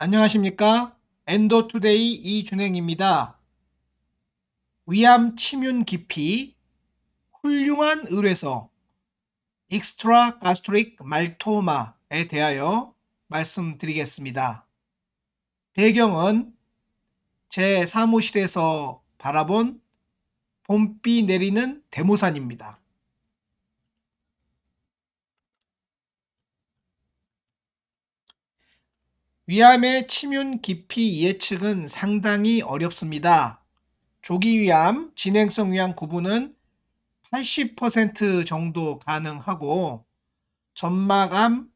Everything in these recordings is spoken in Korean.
안녕하십니까? 엔도투데이 이준행입니다. 위암 침윤 기피, 훌륭한 의뢰서, 익스트라 가스트릭 말토마에 대하여 말씀드리겠습니다. 배경은 제 사무실에서 바라본 봄비 내리는 대모산입니다. 위암의 침윤 기피 예측은 상당히 어렵습니다. 조기 위암, 진행성 위암 구분은 80% 정도 가능하고 점막암,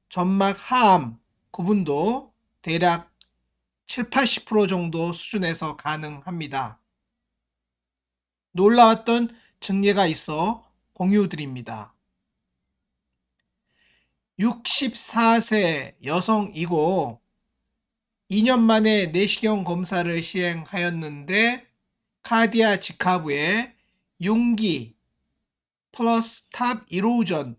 점막하암 구분도 대략 7, 80% 정도 수준에서 가능합니다. 놀라웠던 증례가 있어 공유드립니다. 64세 여성이고 2년 만에 내시경 검사를 시행하였는데 카디아 직하부에 융기 플러스 탑 이로전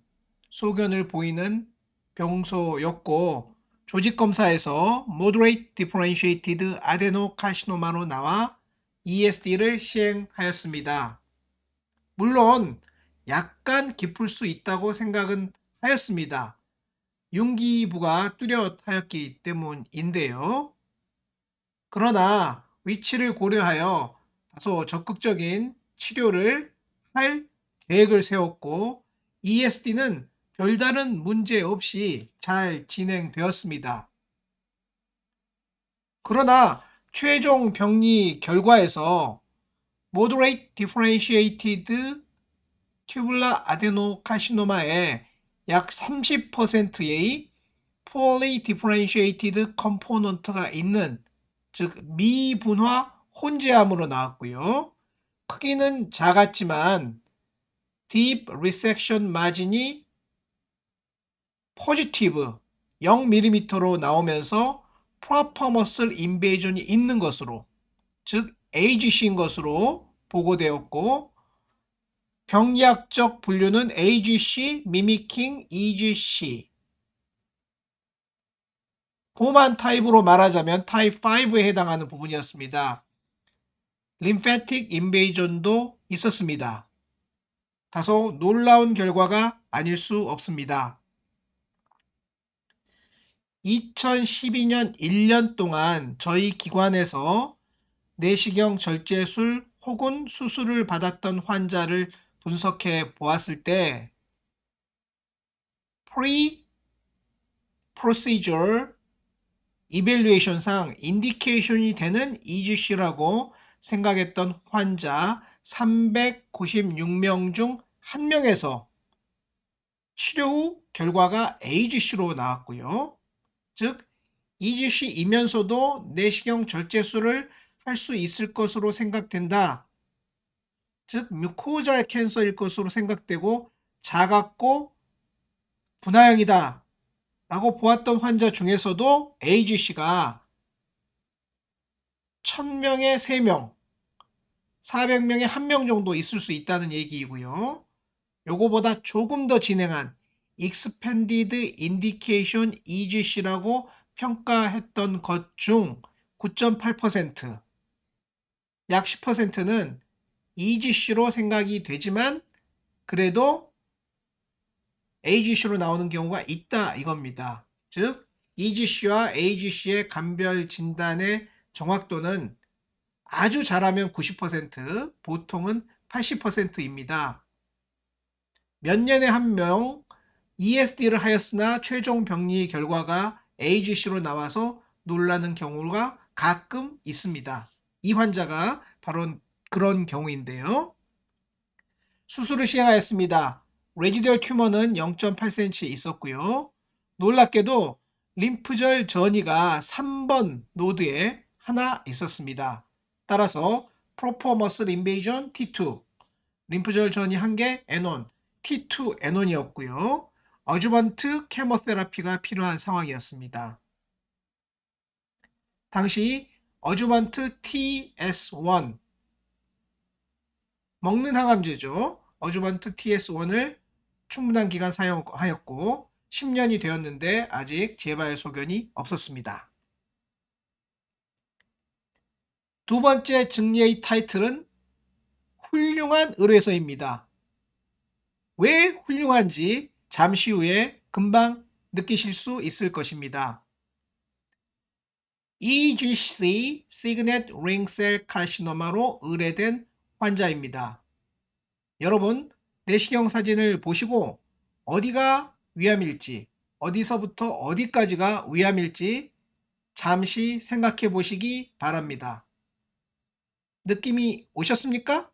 소견을 보이는 병소였고 조직검사에서 Moderate Differentiated Adenocarcinoma로 나와 ESD를 시행하였습니다. 물론 약간 깊을 수 있다고 생각은 하였습니다. 융기부가 뚜렷하였기 때문인데요. 그러나 위치를 고려하여 다소 적극적인 치료를 할 계획을 세웠고 ESD는 별다른 문제 없이 잘 진행되었습니다. 그러나 최종 병리 결과에서 Moderate Differentiated Tubular Adenocarcinoma의 약 30%의 Poorly Differentiated Component가 있는 즉 미분화 혼재암으로 나왔고요. 크기는 작았지만 Deep Resection Margin이 포지티브 0mm로 나오면서 Proper Muscle Invasion이 있는 것으로 즉 AGC인 것으로 보고되었고 병리학적 분류는 AGC Mimicking EGC 고만 타입으로 말하자면 타입 5에 해당하는 부분이었습니다. 림페틱 인베이전도 있었습니다. 다소 놀라운 결과가 아닐 수 없습니다. 2012년 1년 동안 저희 기관에서 내시경 절제술 혹은 수술을 받았던 환자를 분석해 보았을 때 Pre-Procedure Evaluation상 인디케이션이 되는 EGC라고 생각했던 환자 396명 중 1명에서 치료 후 결과가 AGC로 나왔고요. 즉 EGC이면서도 내시경 절제술을 할 수 있을 것으로 생각된다. 즉 뮤코자 캔서일 것으로 생각되고 작았고 분화형이다 라고 보았던 환자 중에서도 AGC가 1000명에 3명, 400명에 1명 정도 있을 수 있다는 얘기이고요. 요거보다 조금 더 진행한 Expanded Indication EGC라고 평가했던 것 중 9.8%, 약 10%는 EGC로 생각이 되지만 그래도 AGC로 나오는 경우가 있다 이겁니다. 즉 EGC와 AGC의 감별 진단의 정확도는 아주 잘하면 90%, 보통은 80%입니다. 몇 년에 한 명 ESD를 하였으나 최종 병리 결과가 AGC로 나와서 놀라는 경우가 가끔 있습니다. 이 환자가 바로 그런 경우인데요. 수술을 시행하였습니다. 레지듀얼 튜머는 0.8cm 있었고요. 놀랍게도 림프절 전이가 3번 노드에 하나 있었습니다. 따라서 Proper Muscle Invasion T2, 림프절 전이 1개 N1, T2 N1이었고요. 어주먼트 케모테라피가 필요한 상황이었습니다. 당시 어주먼트 TS1 먹는 항암제죠. 어주먼트 TS1을 충분한 기간 사용하였고 10년이 되었는데 아직 재발 소견이 없었습니다. 두 번째 증례의 타이틀은 훌륭한 의뢰서입니다. 왜 훌륭한지 잠시 후에 금방 느끼실 수 있을 것입니다. EGC 시그넷 링셀 칼시노마로 의뢰된 환자입니다. 여러분, 내시경 사진을 보시고 어디가 위암일지, 어디서부터 어디까지가 위암일지 잠시 생각해 보시기 바랍니다. 느낌이 오셨습니까?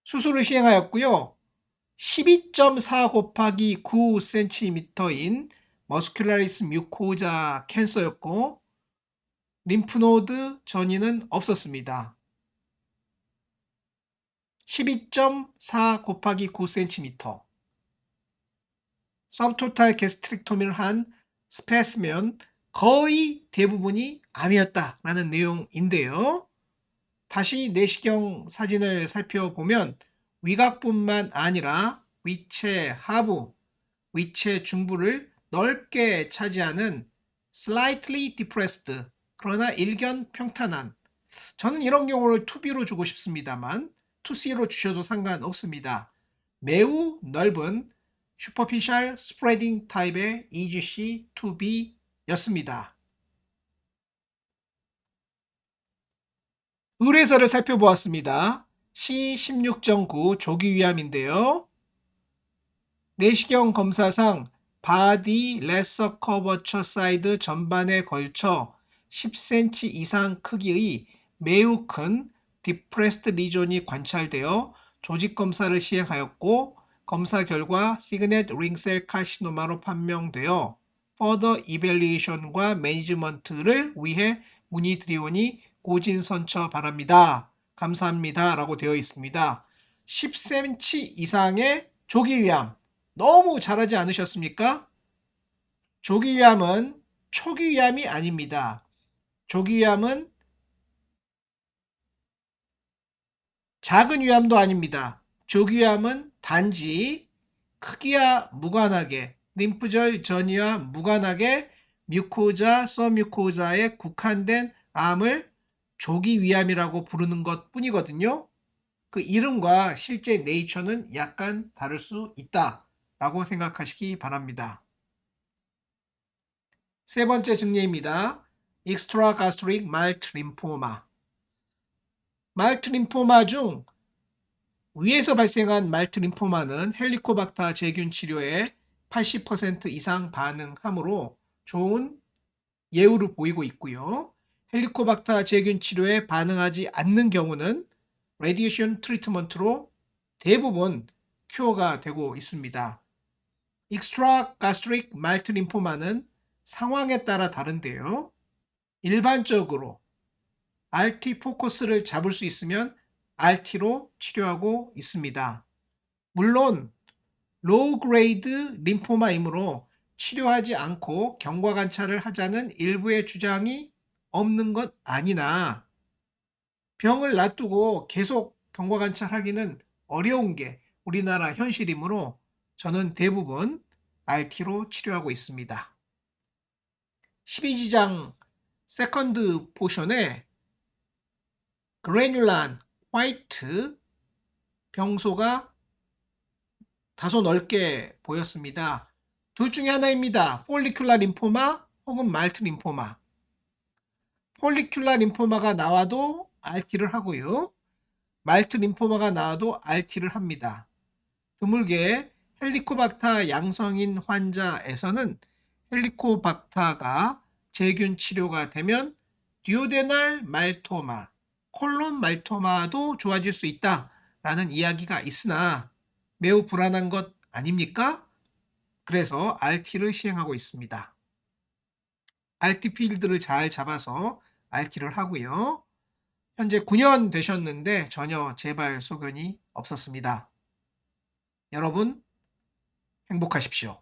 수술을 시행하였고요. 12.4 곱하기 9cm인 머스큘라리스 뮤코자 캔서였고 림프노드 전이는 없었습니다. 12.4 곱하기 9cm 서브토탈 게스트릭토미를 한 스페스면 거의 대부분이 암이었다라는 내용인데요. 다시 내시경 사진을 살펴보면 위각뿐만 아니라 위체 하부, 위체 중부를 넓게 차지하는 slightly depressed, 그러나 일견 평탄한, 저는 이런 경우를 2B로 주고 싶습니다만 2C로 주셔도 상관없습니다. 매우 넓은 superficial spreading 타입의 EGC 2B였습니다. 의뢰서를 살펴보았습니다. C16.9 조기위암인데요. 내시경 검사상 바디 레서 커버처 사이드 전반에 걸쳐 10cm 이상 크기의 매우 큰 디프레스트 리존이 관찰되어 조직 검사를 시행하였고 검사 결과 시그넷 링셀 카시노마로 판명되어 퍼더 이밸리에이션과 매니지먼트를 위해 문의드리오니 고진선처 바랍니다. 감사합니다. 라고 되어 있습니다. 10cm 이상의 조기위암 너무 잘하지 않으셨습니까? 조기위암은 초기위암이 아닙니다. 조기위암은 작은 위암도 아닙니다. 조기위암은 단지 크기와 무관하게 림프절 전이와 무관하게 뮤코자, 서뮤코자에 국한된 암을 조기위암이라고 부르는 것 뿐이거든요. 그 이름과 실제 네이처는 약간 다를 수 있다 라고 생각하시기 바랍니다. 세 번째 증례입니다. Extragastric Mild Lymphoma. Mild Lymphoma 중 위에서 발생한 말트 림포마는 헬리코박터 제균 치료에 80% 이상 반응하므로 좋은 예후를 보이고 있고요. 헬리코박터 제균 치료에 반응하지 않는 경우는 레디에이션 트리트먼트로 대부분 큐어가 되고 있습니다. 익스트라가스트릭 말트 림포마는 상황에 따라 다른데요. 일반적으로 RT 포커스를 잡을 수 있으면 RT로 치료하고 있습니다. 물론 로우 그레이드 림포마이므로 치료하지 않고 경과 관찰을 하자는 일부의 주장이 없는 것 아니나 병을 놔두고 계속 경과 관찰하기는 어려운 게 우리나라 현실이므로 저는 대부분 RT로 치료하고 있습니다. 12지장 세컨드 포션에 그래뉼란 화이트 병소가 다소 넓게 보였습니다. 둘 중에 하나입니다. 폴리큘라 림포마 혹은 말트 림포마. 폴리큘라 림포마가 나와도 RT를 하고요. 말트 림포마가 나와도 RT를 합니다. 드물게 헬리코박터 양성인 환자에서는 헬리코박터가 제균 치료가 되면 듀오데날 말토마, 콜론 말토마도 좋아질 수 있다라는 이야기가 있으나 매우 불안한 것 아닙니까? 그래서 RT를 시행하고 있습니다. RT 필드를 잘 잡아서 RT를 하고요. 현재 9년 되셨는데 전혀 재발 소견이 없었습니다. 여러분 행복하십시오.